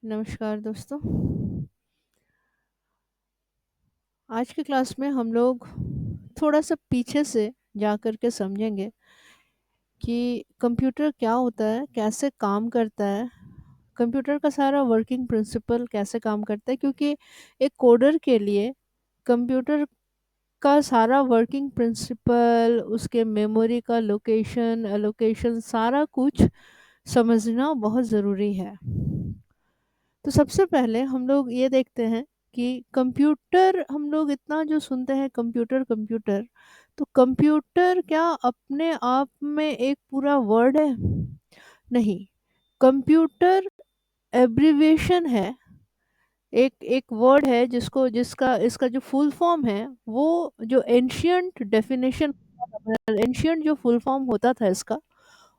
नमस्कार दोस्तों। आज की क्लास में हम लोग थोड़ा सा पीछे से जा कर के समझेंगे कि कंप्यूटर क्या होता है, कैसे काम करता है, कंप्यूटर का सारा वर्किंग प्रिंसिपल कैसे काम करता है। क्योंकि एक कोडर के लिए कंप्यूटर का सारा वर्किंग प्रिंसिपल, उसके मेमोरी का लोकेशन एलोकेशन सारा कुछ समझना बहुत ज़रूरी है। तो सबसे पहले हम लोग ये देखते हैं कि कंप्यूटर, हम लोग इतना जो सुनते हैं कंप्यूटर कंप्यूटर, तो कंप्यूटर क्या अपने आप में एक पूरा वर्ड है? नहीं। कंप्यूटर एब्रिविएशन है, एक एक वर्ड है जिसको जिसका इसका जो फुल फॉर्म है, वो जो एंशियंट डेफिनेशन, एंशियंट जो फुल फॉर्म होता था इसका,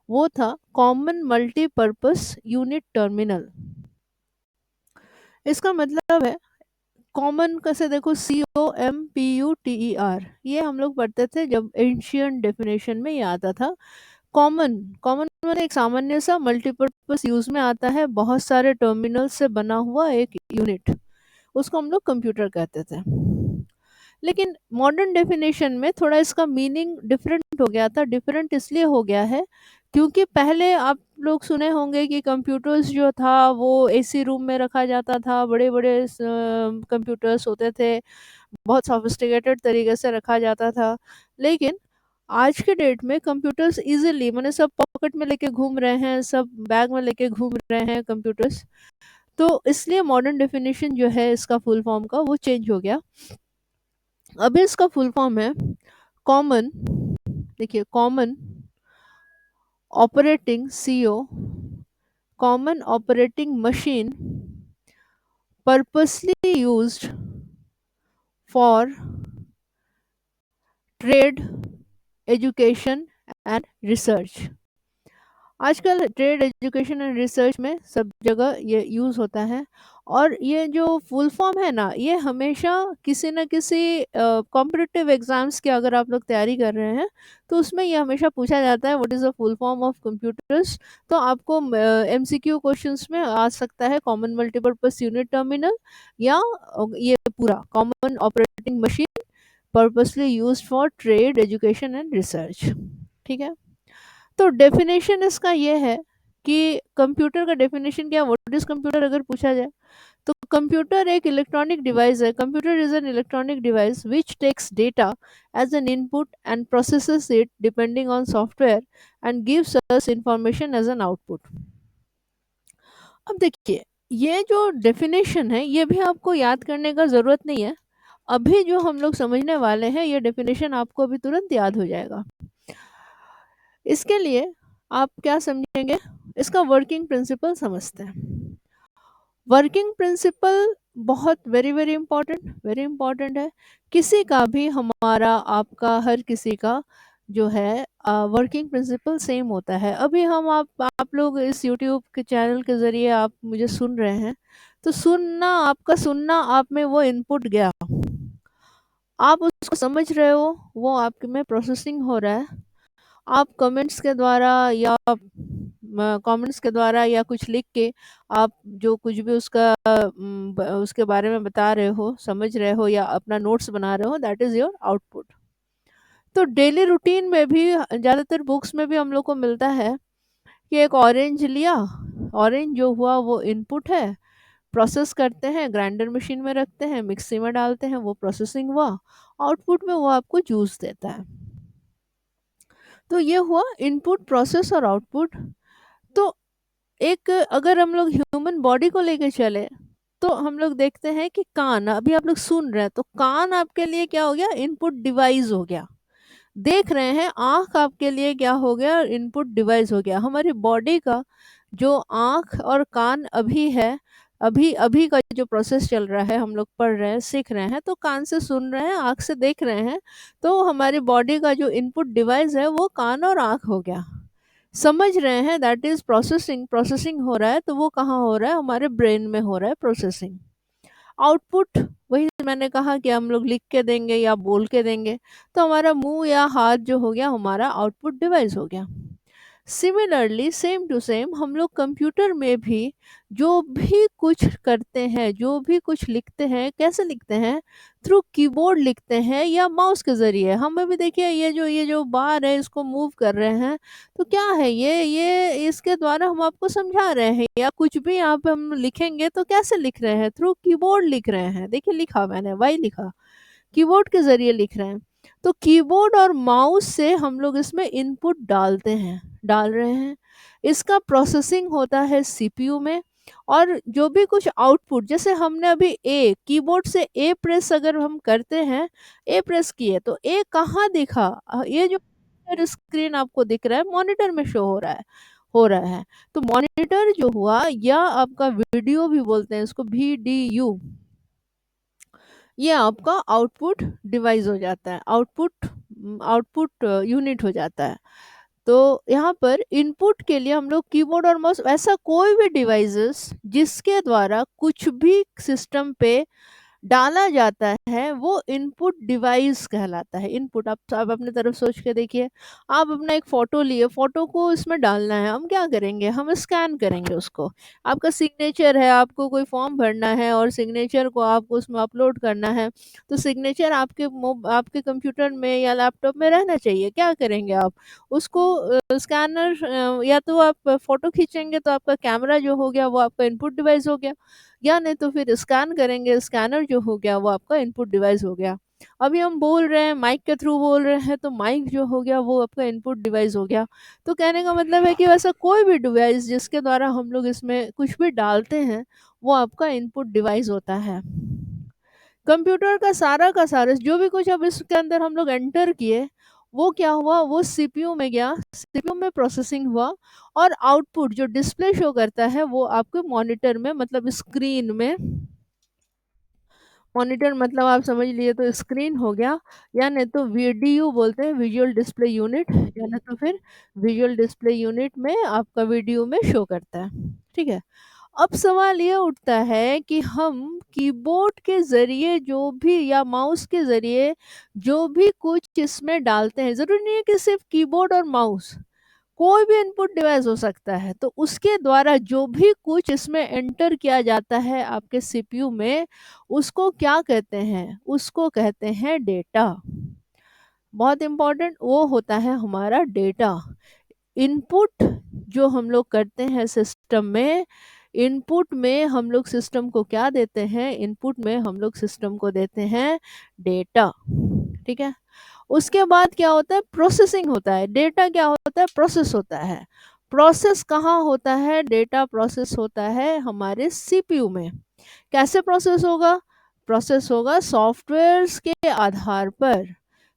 वो था कॉमन मल्टीपर्पस यूनिट टर्मिनल। इसका मतलब है कॉमन, कैसे देखो, COMPUTER, ये हम लोग पढ़ते थे जब एंशियंट डेफिनेशन में ये आता था। कॉमन, कॉमन मतलब एक सामान्य सा मल्टीपर्पस यूज में आता है, बहुत सारे टर्मिनल से बना हुआ एक यूनिट, उसको हम लोग कंप्यूटर कहते थे। लेकिन मॉडर्न डेफिनेशन में थोड़ा इसका मीनिंग डिफरेंट हो गया था। डिफरेंट इसलिए हो गया है क्योंकि पहले आप लोग सुने होंगे कि कंप्यूटर्स जो था वो एसी रूम में रखा जाता था, बड़े बड़े कंप्यूटर्स होते थे, बहुत सोफिस्टिकेटेड तरीके से रखा जाता था। लेकिन आज के डेट में कंप्यूटर्स इजीली, मैंने सब पॉकेट में लेके घूम रहे हैं, सब बैग में लेके घूम रहे हैं कंप्यूटर्स। तो इसलिए मॉडर्न डेफिनेशन जो है इसका फुल फॉर्म का, वो चेंज हो गया। अभी इसका फुल फॉर्म है कॉमन, देखिए, common operating CO, common operating machine, purposely used for trade, education and research. आजकल ट्रेड, एजुकेशन एंड रिसर्च में सब जगह ये यूज़ होता है। और ये जो फुल फॉर्म है ना, ये हमेशा किसी न किसी कॉम्पिटिटिव एग्जाम्स की अगर आप लोग तैयारी कर रहे हैं तो उसमें ये हमेशा पूछा जाता है, what is the full form of computers. तो आपको MCQ क्वेश्चंस में आ सकता है कॉमन मल्टीपर्पज यूनिट टर्मिनल, या ये पूरा common operating machine purposely used for trade, education and research. ठीक है। तो डेफिनेशन इसका ये है कि कंप्यूटर का डेफिनेशन क्या, व्हाट इज कंप्यूटर अगर पूछा जाए तो कंप्यूटर एक इलेक्ट्रॉनिक डिवाइस है। Computer is an electronic device which takes data as an input and processes it depending on software and gives us information as an output. अब देखिए, ये जो डेफिनेशन है ये भी आपको याद करने का ज़रूरत नहीं है। अभी जो हम लोग समझने वाले हैं ये डेफिनेशन आपको अभी तुरंत याद हो जाएगा। इसके लिए आप क्या समझेंगे, इसका वर्किंग प्रिंसिपल समझते हैं। वर्किंग प्रिंसिपल बहुत very very important, very important है। किसी का भी, हमारा, आपका, हर किसी का जो है वर्किंग प्रिंसिपल सेम होता है। अभी हम आप लोग इस यूट्यूब के चैनल के ज़रिए आप मुझे सुन रहे हैं, तो सुनना, आपका सुनना, आप में वो इनपुट गया, आप उसको समझ रहे हो, वो आपके में प्रोसेसिंग हो रहा है। आप कमेंट्स के द्वारा या कमेंट्स के द्वारा या कुछ लिख के आप जो कुछ भी उसका उसके बारे में बता रहे हो, समझ रहे हो, या अपना नोट्स बना रहे हो, दैट इज़ योर आउटपुट। तो डेली रूटीन में भी, ज़्यादातर बुक्स में भी हम लोग को मिलता है कि एक ऑरेंज लिया, ऑरेंज जो हुआ वो इनपुट है, प्रोसेस करते हैं, ग्राइंडर मशीन में रखते हैं, मिक्सी में डालते हैं, वो प्रोसेसिंग हुआ, आउटपुट में वो आपको जूस देता है। तो ये हुआ इनपुट, प्रोसेस और आउटपुट। तो एक, अगर हम लोग ह्यूमन बॉडी को लेके चले तो हम लोग देखते हैं कि कान, अभी आप लोग सुन रहे हैं तो कान आपके लिए क्या हो गया, इनपुट डिवाइस हो गया। देख रहे हैं, आंख आपके लिए क्या हो गया, इनपुट डिवाइस हो गया। हमारी बॉडी का जो आंख और कान अभी है, अभी अभी का जो प्रोसेस चल रहा है, हम लोग पढ़ रहे हैं, सीख रहे हैं, तो कान से सुन रहे हैं, आंख से देख रहे हैं, तो हमारी बॉडी का जो इनपुट डिवाइस है वो कान और आंख हो गया। समझ रहे हैं, दैट इज प्रोसेसिंग, प्रोसेसिंग हो रहा है, तो वो कहाँ हो रहा है, हमारे ब्रेन में हो रहा है प्रोसेसिंग। आउटपुट, वही मैंने कहा कि हम लोग लिख के देंगे या बोल के देंगे, तो हमारा मुंह या हाथ जो हो गया हमारा आउटपुट डिवाइस हो गया। सिमिलरली सेम टू सेम हम लोग कंप्यूटर में भी जो भी कुछ करते हैं, जो भी कुछ लिखते हैं, कैसे लिखते हैं? थ्रू कीबोर्ड लिखते हैं या माउस के ज़रिए। हम अभी देखिए ये जो बार है इसको मूव कर रहे हैं, तो क्या है ये इसके द्वारा हम आपको समझा रहे हैं, या कुछ भी यहाँ पे हम लिखेंगे तो कैसे लिख रहे हैं? थ्रू कीबोर्ड लिख रहे हैं। देखिए लिखा मैंने, वाई लिखा, कीबोर्ड के ज़रिए लिख रहे हैं। तो कीबोर्ड और माउस से हम लोग इसमें इनपुट डाल रहे हैं। इसका प्रोसेसिंग होता है सीपीयू में, और जो भी कुछ आउटपुट, जैसे हमने अभी ए कीबोर्ड से ए प्रेस अगर हम करते हैं, ए प्रेस किए तो ए कहाँ दिखा? ये जो स्क्रीन आपको दिख रहा है मॉनिटर में शो हो रहा है। तो मॉनिटर जो हुआ, या आपका वीडियो भी बोलते हैं इसको, VDU, ये आपका आउटपुट डिवाइस हो जाता है, आउटपुट यूनिट हो जाता है। तो यहाँ पर इनपुट के लिए हम लोग कीबोर्ड और माउस, ऐसा कोई भी डिवाइसेस जिसके द्वारा कुछ भी सिस्टम पे डाला जाता है वो इनपुट डिवाइस कहलाता है। इनपुट आप अपने तरफ सोच के देखिए, आप अपना एक फ़ोटो लिए, फ़ोटो को इसमें डालना है, हम क्या करेंगे? हम स्कैन करेंगे उसको। आपका सिग्नेचर है, आपको कोई फॉर्म भरना है और सिग्नेचर को आपको उसमें अपलोड करना है, तो सिग्नेचर आपके कंप्यूटर में या लैपटॉप में रहना चाहिए। क्या करेंगे आप? उसको स्कैनर, या तो आप फ़ोटो खींचेंगे तो आपका कैमरा जो हो गया वो आपका इनपुट डिवाइस हो गया, या नहीं तो फिर स्कैन करेंगे, स्कैनर जो हो गया वो आपका इनपुट डिवाइस हो गया। अभी हम बोल रहे हैं माइक के थ्रू बोल रहे हैं, तो माइक जो हो गया वो आपका इनपुट डिवाइस हो गया। तो कहने का मतलब है कि वैसा कोई भी डिवाइस जिसके द्वारा हम लोग इसमें कुछ भी डालते हैं वो आपका इनपुट डिवाइस होता है। कंप्यूटर का सारा जो भी कुछ अब इसके अंदर हम लोग एंटर किए, वो क्या हुआ? वो सीपीयू में गया, सीपीयू में प्रोसेसिंग हुआ, और आउटपुट जो डिस्प्ले शो करता है वो आपके मॉनिटर में, मतलब स्क्रीन में। मॉनिटर मतलब आप समझ लिए तो स्क्रीन हो गया, या नहीं तो वीडीयू बोलते हैं, विजुअल डिस्प्ले यूनिट, या नहीं तो फिर विजुअल डिस्प्ले यूनिट में आपका वीडियो में शो करता है। ठीक है। अब सवाल ये उठता है कि हम कीबोर्ड के ज़रिए जो भी, या माउस के ज़रिए जो भी कुछ इसमें डालते हैं, ज़रूरी नहीं है कि सिर्फ कीबोर्ड और माउस, कोई भी इनपुट डिवाइस हो सकता है, तो उसके द्वारा जो भी कुछ इसमें एंटर किया जाता है आपके सीपीयू में, उसको क्या कहते हैं? उसको कहते हैं डेटा। बहुत इंपॉर्टेंट, वो होता है हमारा डेटा। इनपुट जो हम लोग करते हैं सिस्टम में, इनपुट में हम लोग सिस्टम को क्या देते हैं? इनपुट में हम लोग सिस्टम को देते हैं डेटा। ठीक है। उसके बाद क्या होता है? प्रोसेसिंग होता है। डेटा क्या होता है? प्रोसेस होता है। प्रोसेस कहाँ होता है? डेटा प्रोसेस होता है हमारे सीपीयू में। कैसे प्रोसेस होगा? प्रोसेस होगा सॉफ्टवेयर्स के आधार पर।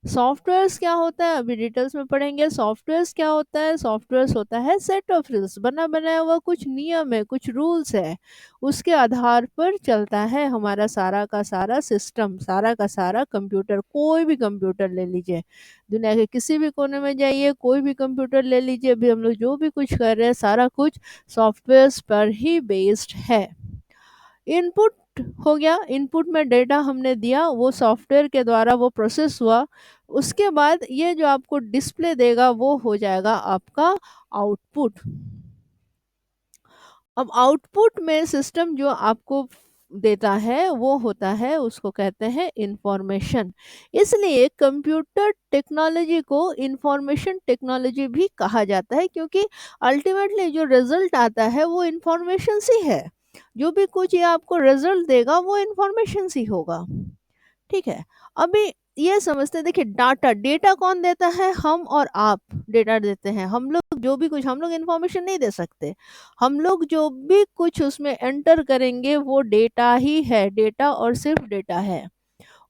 सॉफ्टवेयर्स क्या होता है अभी डिटेल्स में पढ़ेंगे। सॉफ्टवेयर्स क्या होता है? सॉफ्टवेयर्स होता है सेट ऑफ रूल्स, बना बनाया हुआ कुछ नियम है, कुछ रूल्स है, उसके आधार पर चलता है हमारा सारा का सारा सिस्टम, सारा का सारा कंप्यूटर। कोई भी कंप्यूटर ले लीजिए, दुनिया के किसी भी कोने में जाइए, कोई भी कंप्यूटर ले लीजिए, अभी हम लोग जो भी कुछ कर रहे हैं सारा कुछ सॉफ्टवेयर्स पर ही बेस्ड है। इनपुट हो गया, इनपुट में डेटा हमने दिया, वो सॉफ्टवेयर के द्वारा वो प्रोसेस हुआ। उसके बाद ये जो आपको डिस्प्ले देगा वो हो जाएगा आपका आउटपुट। अब आउटपुट में सिस्टम जो आपको देता है वो होता है, उसको कहते हैं इंफॉर्मेशन। इसलिए कंप्यूटर टेक्नोलॉजी को इंफॉर्मेशन टेक्नोलॉजी भी कहा जाता है, क्योंकि अल्टीमेटली जो रिजल्ट आता है वो इंफॉर्मेशन से है। जो भी कुछ ये आपको रिजल्ट देगा वो इंफॉर्मेशन से होगा। ठीक है। अभी ये समझते हैं, देखिए डाटा, डेटा कौन देता है? हम और आप डेटा देते हैं। हम लोग जो भी कुछ, हम लोग इन्फॉर्मेशन नहीं दे सकते। हम लोग जो भी कुछ उसमें एंटर करेंगे वो डेटा ही है, डेटा और सिर्फ डेटा है।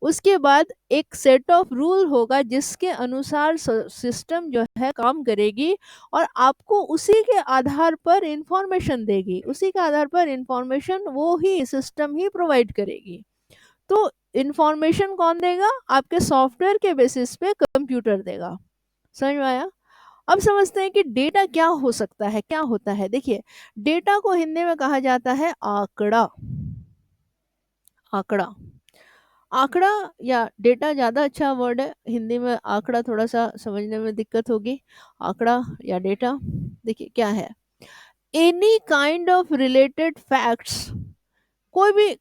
उसके बाद एक सेट ऑफ रूल होगा जिसके अनुसार सिस्टम जो है काम करेगी, और आपको उसी के आधार पर इंफॉर्मेशन देगी, उसी के आधार पर इंफॉर्मेशन वो ही सिस्टम ही प्रोवाइड करेगी। तो इंफॉर्मेशन कौन देगा? आपके सॉफ्टवेयर के बेसिस पे कंप्यूटर देगा। समझ में आया? अब समझते हैं कि डेटा क्या हो सकता है, क्या होता है। देखिए, डेटा को हिंदी में कहा जाता है आंकड़ा। आंकड़ा, आंकड़ा या डेटा ज़्यादा अच्छा वर्ड है, हिंदी में आंकड़ा थोड़ा सा समझने में दिक्कत होगी। आंकड़ा या डेटा, देखिए क्या है, any kind of related facts, कोई भी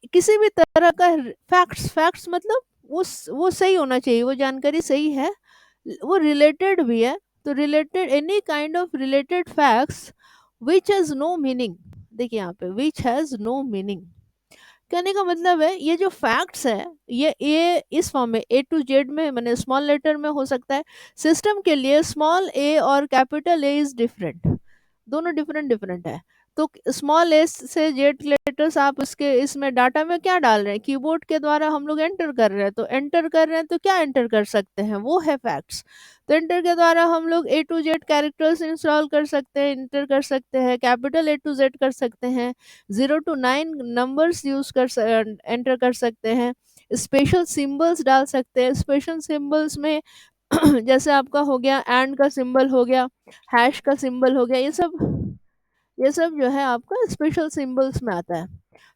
किसी भी तरह का फैक्ट्स, फैक्ट्स मतलब वो सही होना चाहिए, वो जानकारी सही है, वो रिलेटेड भी है, तो related, any kind of related facts which has no meaning. देखिए यहाँ पे विच हैज नो मीनिंग कहने का मतलब है ये जो फैक्ट्स है, ये इस फॉर्म में ए टू जेड में, मैंने स्मॉल लेटर में हो सकता है, सिस्टम के लिए स्मॉल ए और कैपिटल ए इज डिफरेंट, दोनों डिफरेंट डिफरेंट है। तो स्मॉल एस से जेड लेटर्स आप उसके इसमें डाटा में क्या डाल रहे हैं, कीबोर्ड के द्वारा हम लोग एंटर कर रहे हैं, तो एंटर कर रहे हैं तो क्या एंटर कर सकते हैं, वो है फैक्ट्स। तो एंटर के द्वारा हम लोग ए टू जेड कैरेक्टर्स इंस्टॉल कर सकते हैं, इंटर कर सकते हैं, कैपिटल ए टू जेड कर सकते हैं, 0 to 9 नंबर्स यूज कर एंटर कर सकते हैं, स्पेशल सिंबल्स डाल सकते हैं। स्पेशल सिंबल्स में जैसे आपका हो गया एंड का सिंबल हो गया, हैश का सिंबल हो गया, ये सब जो है आपका स्पेशल सिंबल्स में आता है।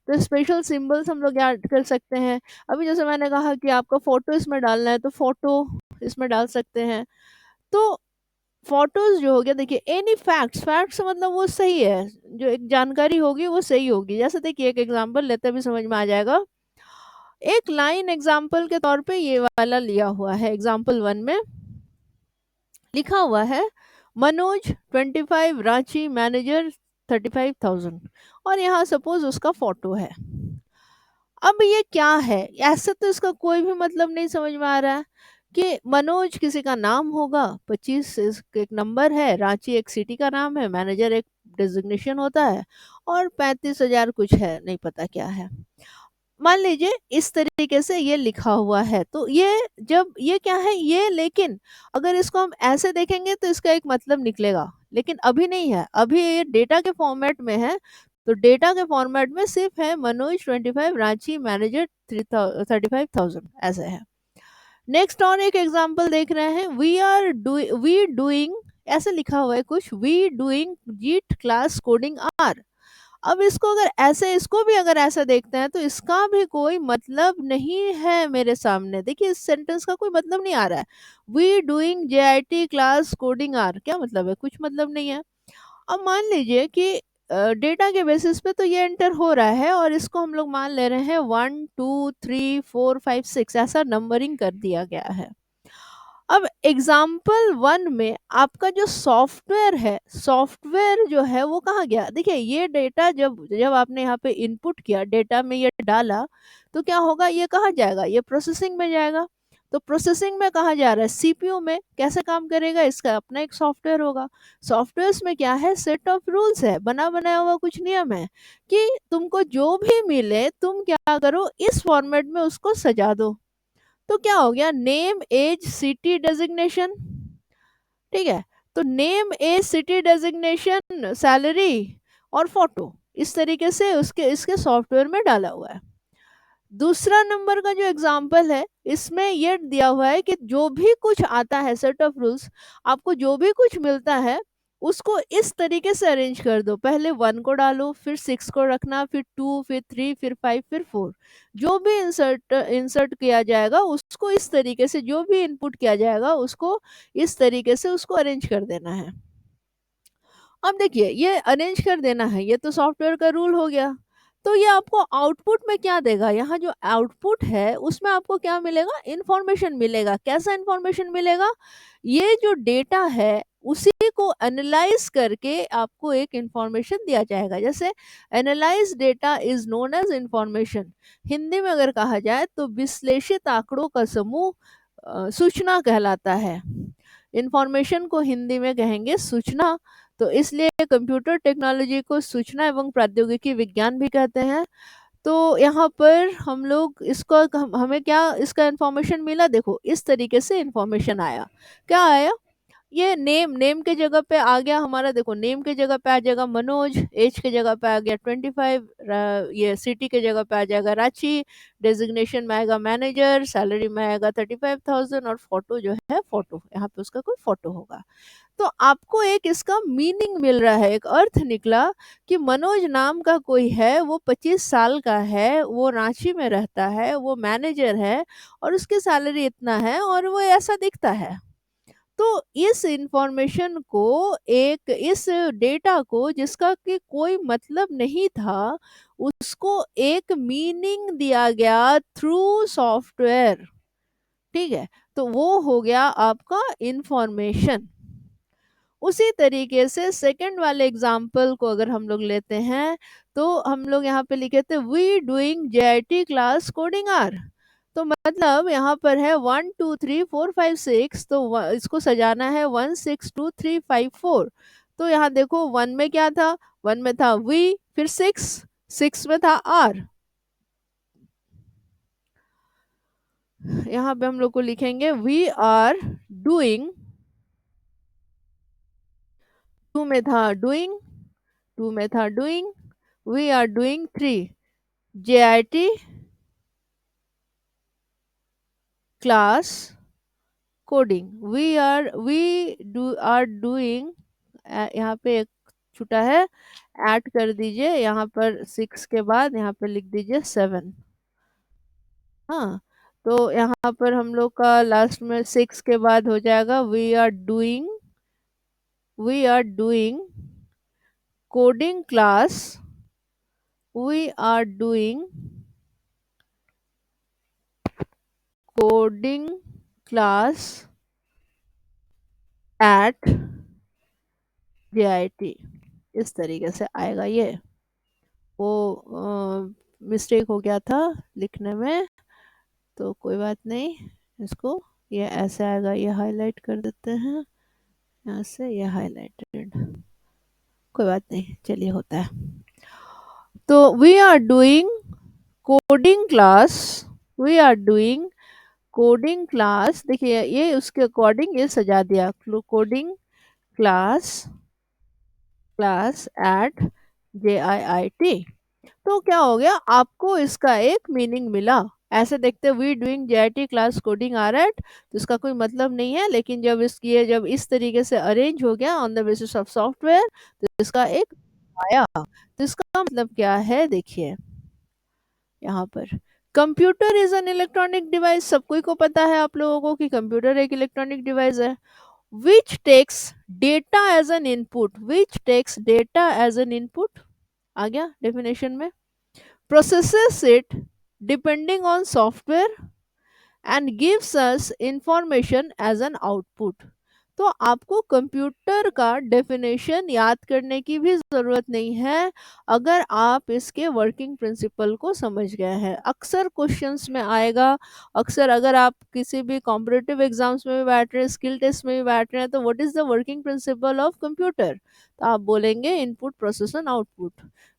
तो स्पेशल सिंबल्स हम लोग ऐड कर सकते हैं। अभी जैसे मैंने कहा कि आपका फोटो इसमें डालना है, तो फोटो इसमें डाल सकते हैं। तो फोटोज जो हो गया, देखिए एनी फैक्ट्स, फैक्ट्स मतलब वो सही है, जो एक जानकारी होगी वो सही होगी। जैसे देखिए एक एग्जांपल लेते भी समझ में आ जाएगा। एक लाइन एग्जांपल के तौर पे ये वाला लिया हुआ है, एग्जांपल 1 में लिखा हुआ है मनोज 25, रांची मैनेजर 35,000, और यहाँ सपोज उसका फोटो है। अब ये क्या है, ऐसे तो इसका कोई भी मतलब नहीं समझ में आ रहा है कि मनोज किसी का नाम होगा, 25 एक नंबर है, रांची एक सिटी का नाम है, मैनेजर एक डेजिग्नेशन होता है, और 35,000 कुछ है, नहीं पता क्या है। मान लीजिए इस तरीके से ये लिखा हुआ है, तो ये जब ये क्या है ये, लेकिन अगर इसको हम ऐसे देखेंगे तो इसका एक मतलब निकलेगा, लेकिन अभी नहीं है, अभी ये डेटा के फॉर्मेट में है। तो डेटा के फॉर्मेट में सिर्फ है मनोज 25, रांची मैनेजर 35,000, ऐसे है। नेक्स्ट और एक एग्जांपल देख रहे हैं, वी डूइंग, ऐसे लिखा हुआ है कुछ, वी डूइंग जीट क्लास कोडिंग आर। अब इसको अगर ऐसे, इसको भी अगर ऐसा देखते हैं तो इसका भी कोई मतलब नहीं है मेरे सामने। देखिए इस सेंटेंस का कोई मतलब नहीं आ रहा है। We doing JIT class coding are, क्या मतलब है, कुछ मतलब नहीं है। अब मान लीजिए कि डेटा के बेसिस पे तो ये एंटर हो रहा है, और इसको हम लोग मान ले रहे हैं 1 2 3 4 5 6, ऐसा नंबरिंग कर दिया गया है। अब एग्जाम्पल 1 में आपका जो सॉफ्टवेयर है, सॉफ्टवेयर जो है वो कहाँ गया, देखिए ये डेटा जब जब आपने यहाँ पे इनपुट किया, डेटा में ये डाला, तो क्या होगा, ये कहाँ जाएगा, ये प्रोसेसिंग में जाएगा। तो प्रोसेसिंग में कहाँ जा रहा है, CPU में। कैसे काम करेगा, इसका अपना एक सॉफ्टवेयर होगा। सॉफ्टवेयर में क्या है, सेट ऑफ रूल्स है, बना बनाया हुआ कुछ नियम है कि तुमको जो भी मिले तुम क्या करो, इस फॉर्मेट में उसको सजा दो। तो क्या हो गया, नेम एज सिटी डेजिग्नेशन, ठीक है। तो name as city designation salary और फोटो, इस तरीके से उसके इसके सॉफ्टवेयर में डाला हुआ है। दूसरा नंबर का जो एग्जाम्पल है, इसमें ये दिया हुआ है कि जो भी कुछ आता है, सेट ऑफ रूल्स, आपको जो भी कुछ मिलता है उसको इस तरीके से अरेंज कर दो, पहले 1 को डालो, फिर 6 को रखना, फिर 2, फिर 3, फिर 5, फिर 4। जो भी इंसर्ट इंसर्ट किया जाएगा उसको इस तरीके से, जो भी इनपुट किया जाएगा उसको इस तरीके से उसको अरेंज कर देना है। अब देखिए ये अरेंज कर देना है, ये तो सॉफ्टवेयर का रूल हो गया। तो ये आपको आउटपुट में क्या देगा, यहाँ जो आउटपुट है उसमें आपको क्या मिलेगा, इंफॉर्मेशन मिलेगा। कैसा इंफॉर्मेशन मिलेगा, ये जो डेटा है उसी को एनालाइज करके आपको एक इंफॉर्मेशन दिया जाएगा। जैसे analyze data is known as information, Hindi में अगर कहा जाए तो विश्लेषित आंकड़ों का समूह सूचना कहलाता है। इंफॉर्मेशन को हिंदी में कहेंगे सूचना। तो इसलिए कंप्यूटर टेक्नोलॉजी को सूचना एवं प्रौद्योगिकी विज्ञान भी कहते हैं। तो यहाँ पर हम लोग इसको हमें क्या इसका इंफॉर्मेशन मिला, देखो इस तरीके से इंफॉर्मेशन आया। क्या आया, ये नेम नेम के जगह पे आ गया हमारा, देखो नेम के जगह पे आ जाएगा मनोज, एज के जगह पे आ गया 25, ये सिटी के जगह पे आ जाएगा रांची, डेजिग्नेशन में आएगा मैनेजर, सैलरी में आएगा 35,000, और फोटो जो है फोटो, यहाँ पे उसका कोई फोटो होगा। तो आपको एक इसका मीनिंग मिल रहा है, एक अर्थ निकला कि मनोज नाम का कोई है, वो 25 साल का है, वो रांची में रहता है, वो मैनेजर है, और उसकी सैलरी इतना है, और वो ऐसा दिखता है। तो इस इंफॉर्मेशन को, एक इस डेटा को जिसका कि कोई मतलब नहीं था, उसको एक मीनिंग दिया गया थ्रू सॉफ्टवेयर। ठीक है, तो वो हो गया आपका इंफॉर्मेशन। उसी तरीके से सेकंड वाले एग्जाम्पल को अगर हम लोग लेते हैं, तो हम लोग यहाँ पे लिखे थे we doing JIT class coding are. तो मतलब यहाँ पर है 1 2 3 4 5 6, तो इसको सजाना है 1 6 2 3 5 4। तो यहाँ देखो, वन में क्या था, वन में था वी, फिर सिक्स, सिक्स में था आर। यहाँ पे हम लोग को लिखेंगे वी आर डूइंग, टू में था डूइंग, टू में था doing, we are doing three, JIT class coding, we are doing, यहाँ पे एक छुटा है, ऐड कर दीजिए यहाँ पर, सिक्स के बाद यहाँ पे लिख दीजिए सेवन। हाँ, तो यहाँ पर हम लोग का लास्ट में सिक्स के बाद हो जाएगा we are doing coding class, we are doing coding class at JIT। इस तरीके से आएगा ये। वो मिस्टेक हो गया था लिखने में, तो कोई बात नहीं, इसको ये ऐसे आएगा, ये हाईलाइट कर देते हैं यहाँ से, ये हाईलाइटेड, कोई बात नहीं, चलिए होता है। तो we are doing coding class, we are doing coding class, देखिए ये उसके अकॉर्डिंग ये सजा दिया, coding class, class at JIT। तो क्या हो गया, आपको इसका एक मीनिंग मिला। ऐसे देखते we doing JIT class coding are at, तो इसका कोई मतलब नहीं है, लेकिन जब इस तरीके से अरेंज हो गया on the basis of software, तो इसका एक आया। तो इसका मतलब क्या है, देखिए यहाँ पर, computer is an electronic device, सब कोई को पता है आप लोगों को कि कंप्यूटर एक इलेक्ट्रॉनिक डिवाइस है, which takes data as an input, which takes data as an input, आ गया डेफिनेशन में, processes it depending on software and gives us information as an output। तो आपको कंप्यूटर का डेफिनेशन याद करने की भी ज़रूरत नहीं है, अगर आप इसके वर्किंग प्रिंसिपल को समझ गए हैं। अक्सर क्वेश्चंस में आएगा, अक्सर अगर आप किसी भी कॉम्पिटिटिव एग्जाम्स में भी बैठ रहे हैं, स्किल टेस्ट में भी बैठ रहे हैं, तो what is the working principle of computer, तो आप बोलेंगे input process and output,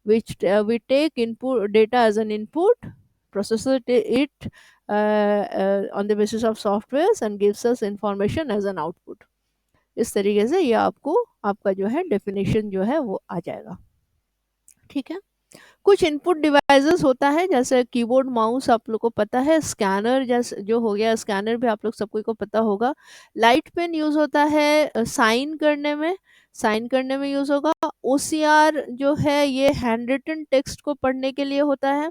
which we take input data as an input, process it on the basis of softwares and gives us information as an output। इस तरीके से ये आपको आपका जो है डेफिनेशन जो है वो आ जाएगा। ठीक है, कुछ इनपुट डिवाइसेस होता है, जैसे कीबोर्ड माउस आप लोग को पता है, स्कैनर जैसे जो हो गया, स्कैनर भी आप लोग सबको को पता होगा, लाइट पेन यूज होता है साइन करने में, साइन करने में यूज होगा, OCR जो है ये हैंड रिटन टेक्स्ट को पढ़ने के लिए होता है,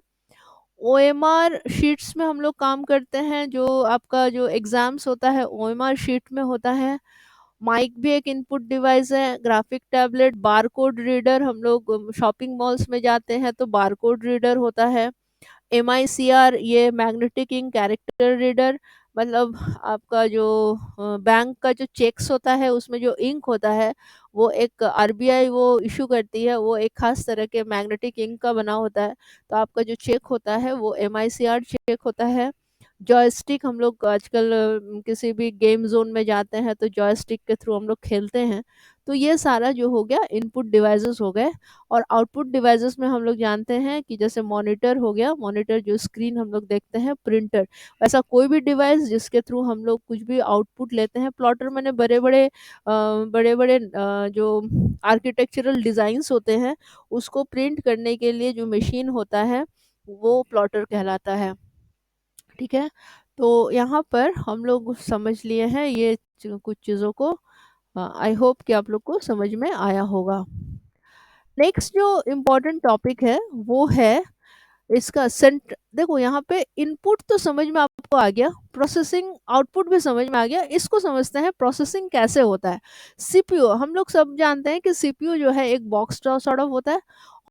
OMR शीट्स में हम लोग काम करते हैं, जो आपका जो एग्जाम्स होता है OMR शीट में होता है, माइक भी एक इनपुट डिवाइस है, ग्राफिक टैबलेट, बारकोड रीडर, हम लोग शॉपिंग मॉल्स में जाते हैं तो बारकोड रीडर होता है, MICR ये मैग्नेटिक इंक कैरेक्टर रीडर, मतलब आपका जो बैंक का जो चेक्स होता है उसमें जो इंक होता है, वो एक RBI वो इशू करती है, वो एक खास तरह के मैग्नेटिक इंक का बना होता है, तो आपका जो चेक होता है वो MICR चेक होता है। जॉयस्टिक हम लोग आजकल किसी भी गेम जोन में जाते हैं तो जॉयस्टिक के थ्रू हम लोग खेलते हैं। तो ये सारा जो हो गया इनपुट डिवाइसेस हो गए। और आउटपुट डिवाइसेस में हम लोग जानते हैं कि जैसे मॉनिटर हो गया, मॉनिटर जो स्क्रीन हम लोग देखते हैं, प्रिंटर, ऐसा कोई भी डिवाइस जिसके थ्रू हम लोग कुछ भी आउटपुट लेते हैं। प्लॉटर मैंने बड़े बड़े जो आर्किटेक्चरल डिज़ाइंस होते हैं उसको प्रिंट करने के लिए जो मशीन होता है वो प्लॉटर कहलाता है। ठीक है। तो यहाँ पर हम लोग समझ लिए हैं ये कुछ चीज़ों को। आई होप कि आप लोग को समझ में आया होगा। नेक्स्ट जो इम्पोर्टेंट टॉपिक है वो है इसका सेंट। देखो यहाँ पे इनपुट तो समझ में आपको आ गया, प्रोसेसिंग आउटपुट भी समझ में आ गया। इसको समझते हैं प्रोसेसिंग कैसे होता है। सीपीयू, हम लोग सब जानते हैं कि सीपीयू जो है एक बॉक्स सॉर्ट ऑफ होता है,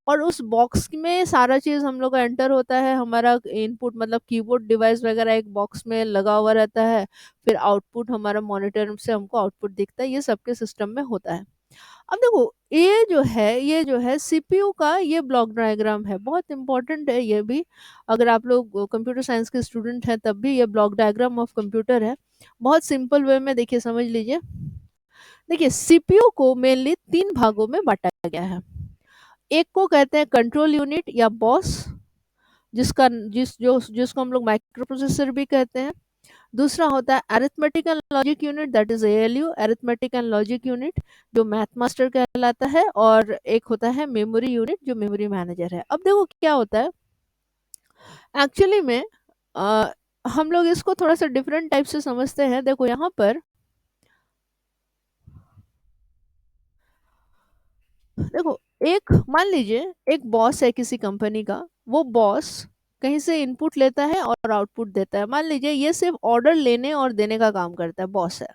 और उस बॉक्स में सारा चीज़ हम लोग का एंटर होता है। हमारा इनपुट मतलब कीबोर्ड डिवाइस वगैरह एक बॉक्स में लगा हुआ रहता है। फिर आउटपुट हमारा मॉनिटर से हमको आउटपुट दिखता है। ये सबके सिस्टम में होता है। अब देखो ये जो है सीपीयू का ये ब्लॉक डायग्राम है, बहुत इंपॉर्टेंट है ये भी। अगर आप लोग कंप्यूटर साइंस के स्टूडेंट हैं तब भी ये ब्लॉक डायग्राम ऑफ कंप्यूटर है। बहुत सिंपल वे में देखिए, समझ लीजिए। देखिए सीपीयू को मेनली तीन भागों में बांटा गया है। एक को कहते हैं कंट्रोल यूनिट या बॉस, जिसको हम लोग माइक्रो प्रोसेसर भी कहते हैं। दूसरा होता है arithmetic and logic unit, that is ALU, arithmetic and logic unit, जो मैथ मास्टर कहलाता है। और एक होता है मेमोरी यूनिट, जो मेमोरी मैनेजर है। अब देखो क्या होता है एक्चुअली में, अ, हम लोग इसको थोड़ा सा डिफरेंट टाइप से समझते हैं। देखो यहाँ पर, देखो एक मान लीजिए एक बॉस है किसी कंपनी का। वो बॉस कहीं से इनपुट लेता है और आउटपुट देता है। मान लीजिए ये सिर्फ ऑर्डर लेने और देने का काम करता है, बॉस है।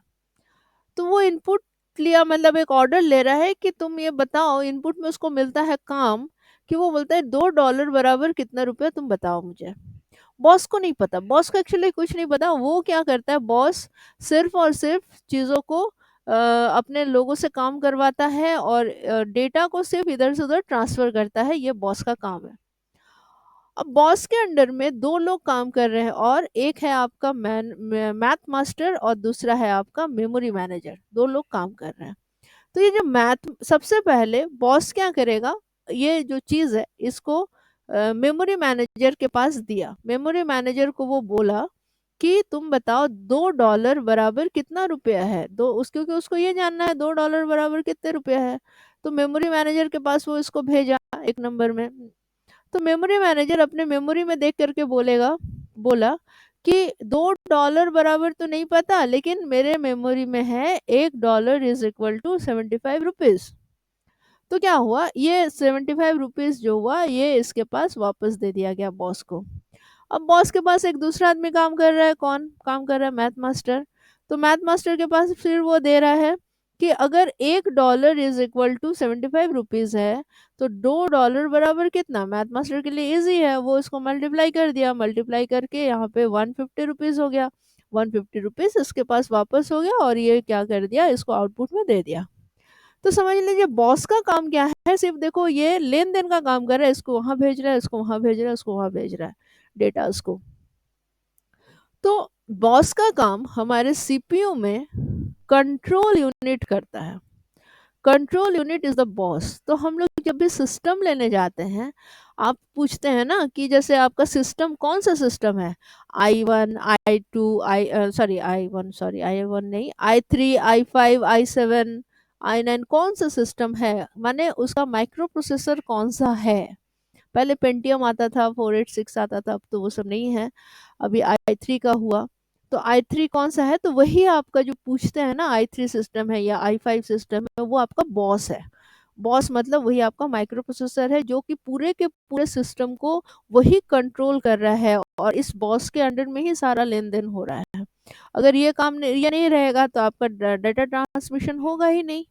तो वो इनपुट लिया, मतलब एक ऑर्डर ले रहा है कि तुम ये बताओ, इनपुट में उसको मिलता है काम, कि वो बोलता है $2 बराबर कितना रुपया, तुम बताओ मुझे। बॉस को नहीं पता, बॉस को एक्चुअली कुछ नहीं पता। वो क्या करता है, बॉस सिर्फ और सिर्फ चीज़ों को अपने लोगों से काम करवाता है और डेटा को सिर्फ इधर से उधर ट्रांसफर करता है। ये बॉस का काम है। अब बॉस के अंडर में दो लोग काम कर रहे हैं, और एक है आपका मैथ मास्टर और दूसरा है आपका मेमोरी मैनेजर। दो लोग काम कर रहे हैं। तो ये जो मैथ, सबसे पहले बॉस क्या करेगा, ये जो चीज़ है इसको मेमोरी मैनेजर के पास दिया। मेमोरी मैनेजर को वो बोला कि तुम बताओ $2 बराबर कितना रुपया है। क्योंकि उसको ये जानना है $2 बराबर कितने रुपया है। तो मेमोरी मैनेजर के पास वो इसको भेजा एक नंबर में। तो मेमोरी मैनेजर अपने मेमोरी में देख करके बोला कि $2 बराबर तो नहीं पता, लेकिन मेरे मेमोरी में है $1 इज इक्वल टू 75 रुपीज। तो क्या हुआ, ये 75 रुपीज जो हुआ ये इसके पास वापस दे दिया गया बॉस को। अब बॉस के पास एक दूसरा आदमी काम कर रहा है। कौन काम कर रहा है, मैथ मास्टर। तो मैथ मास्टर के पास फिर वो दे रहा है कि अगर $1 इज इक्वल टू 75 रुपीज है, तो $2 बराबर कितना। मैथ मास्टर के लिए इजी है, वो इसको मल्टीप्लाई कर दिया। मल्टीप्लाई करके यहाँ पे 150 रुपीज हो गया। 150 रुपीज इसके पास वापस हो गया, और ये क्या कर दिया, इसको आउटपुट में दे दिया। तो समझ लीजिए बॉस का काम क्या है, सिर्फ देखो ये लेन देन का काम कर रहा है। इसको वहां भेज रहा है, इसको वहां भेज रहा है, इसको वहां भेज रहा है डेटा उसको। तो बॉस का काम हमारे सीपीयू में कंट्रोल यूनिट करता है। Control unit is the boss. तो हम लोग जब भी सिस्टम लेने जाते हैं, आप पूछते हैं ना कि जैसे आपका सिस्टम कौन सा सिस्टम है, i1, i2, आई वन नहीं, i3, i5, i7, i9, कौन सा सिस्टम है, माने उसका माइक्रो प्रोसेसर कौन सा है। पहले पेंटियम आता था, 486 आता था, अब तो वो सब नहीं है। अभी i3 का हुआ। तो i3 कौन सा है, तो वही आपका जो पूछते हैं ना, i3 सिस्टम है या i5 सिस्टम है, वो आपका बॉस है। बॉस मतलब वही आपका माइक्रो प्रोसेसर है, जो कि पूरे के पूरे सिस्टम को वही कंट्रोल कर रहा है, और इस बॉस के अंडर में ही सारा लेन देन हो रहा है। अगर ये नहीं रहेगा तो आपका डाटा ट्रांसमिशन होगा ही नहीं।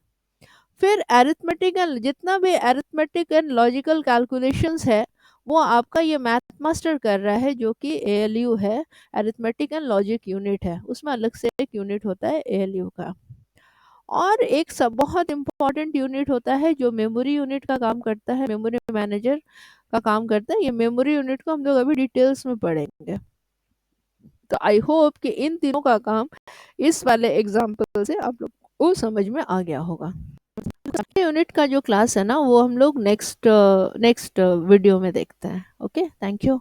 फिर एरिथमेटिक एंड जितना भी एरिथमेटिक एंड लॉजिकल कैलकुलेशंस है, वो आपका ये मैथ मास्टर कर रहा है, जो कि एएलयू है, अरिथमेटिक एंड लॉजिक यूनिट है। उसमें अलग से एक यूनिट होता है एएलयू का। और एक सब बहुत इंपॉर्टेंट यूनिट होता है जो मेमोरी यूनिट का काम करता है, मेमोरी मैनेजर का काम करता है। ये मेमोरी यूनिट को हम लोग अभी डिटेल्स में पढ़ेंगे। तो आई होप कि इन तीनों का काम इस वाले एग्जाम्पल से आप लोग को समझ में आ गया होगा। यूनिट का जो क्लास है ना वो हम लोग नेक्स्ट नेक्स्ट वीडियो में देखते हैं। Okay, thank you.